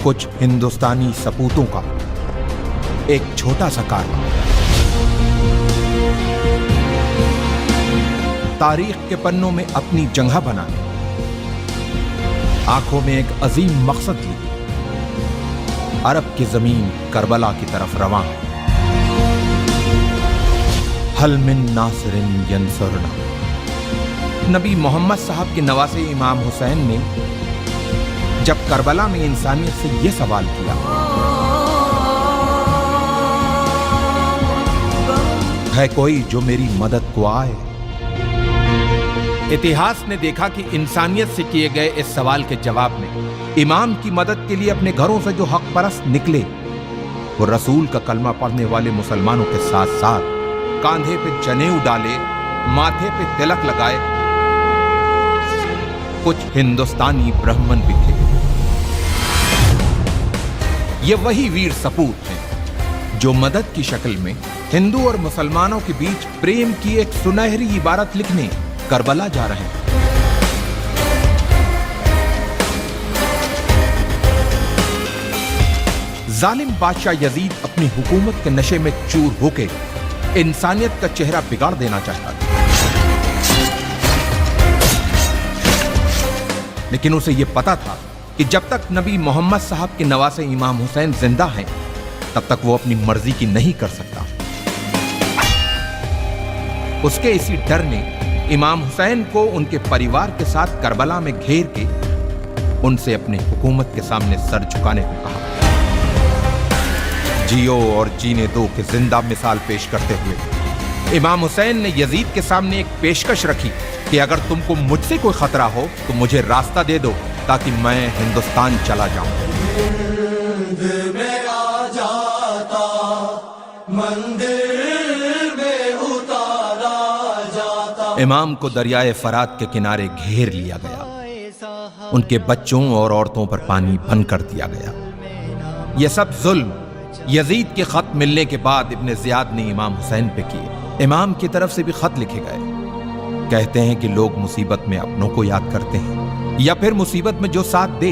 कुछ हिंदुस्तानी सपूतों का एक छोटा सा कारवां तारीख के पन्नों में अपनी जगह बनाने, आंखों में एक अजीम मकसद लिए अरब की जमीन करबला की तरफ रवां है। हल मिन नासिरिन यंसुरना। नबी मोहम्मद साहब के नवासे इमाम हुसैन ने जब करबला में इंसानियत से यह सवाल किया, है कोई जो मेरी मदद को आए? इतिहास ने देखा कि इंसानियत से किए गए इस सवाल के जवाब में इमाम की मदद के लिए अपने घरों से जो हक परस्त निकले, वो रसूल का कलमा पढ़ने वाले मुसलमानों के साथ साथ कांधे पे जनेऊ डाले, माथे पे तिलक लगाए कुछ हिंदुस्तानी ब्राह्मण भी थे। ये वही वीर सपूत हैं जो मदद की शक्ल में हिंदू और मुसलमानों के बीच प्रेम की एक सुनहरी इबारत लिखने करबला जा रहे हैं। जालिम बादशाह यजीद अपनी हुकूमत के नशे में चूर होके इंसानियत का चेहरा बिगाड़ देना चाहता था, लेकिन उसे यह पता था कि जब तक नबी मोहम्मद साहब के नवासे इमाम हुसैन जिंदा हैं, तब तक वो अपनी मर्जी की नहीं कर सकता। उसके इसी डर ने इमाम हुसैन को उनके परिवार के साथ करबला में घेर के उनसे अपनी हुकूमत के सामने सर झुकाने को कहा। जियो और जीने दो की जिंदा मिसाल पेश करते हुए इमाम हुसैन ने यजीद के सामने एक पेशकश रखी कि अगर तुमको मुझसे कोई खतरा हो तो मुझे रास्ता दे दो ताकि मैं हिंदुस्तान चला जाऊं। इमाम को दरियाए फरात के किनारे घेर लिया गया, उनके बच्चों और औरतों पर पानी बंद कर दिया गया। यह सब जुल्म यजीद के खत मिलने के बाद इब्ने जियाद ने इमाम हुसैन पे किए। इमाम की तरफ से भी खत लिखे गए। कहते हैं कि लोग मुसीबत में अपनों को याद करते हैं या फिर मुसीबत में जो साथ दे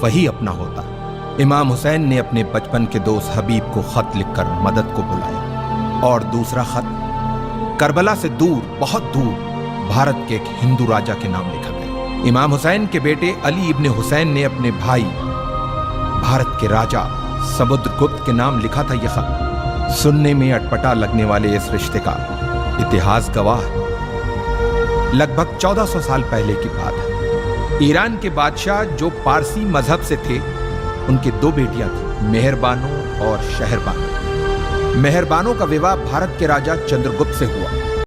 वही अपना होता। इमाम हुसैन ने अपने बचपन के दोस्त हबीब को खत लिखकर मदद को बुलाया और दूसरा खत करबला से दूर, बहुत दूर भारत के एक हिंदू राजा के नाम लिखा गया। इमाम हुसैन के बेटे अली इब्ने हुसैन ने अपने भाई भारत के राजा समुद्रगुप्त के नाम लिखा था यह खत। सुनने में अटपटा लगने वाले इस रिश्ते का इतिहास गवाह है। लगभग 1400 साल पहले की बात है। ईरान के बादशाह जो पारसी मजहब से थे, उनकी दो बेटियां थीं, मेहरबानो और शहरबानो। मेहरबानो का विवाह भारत के राजा चंद्रगुप्त से हुआ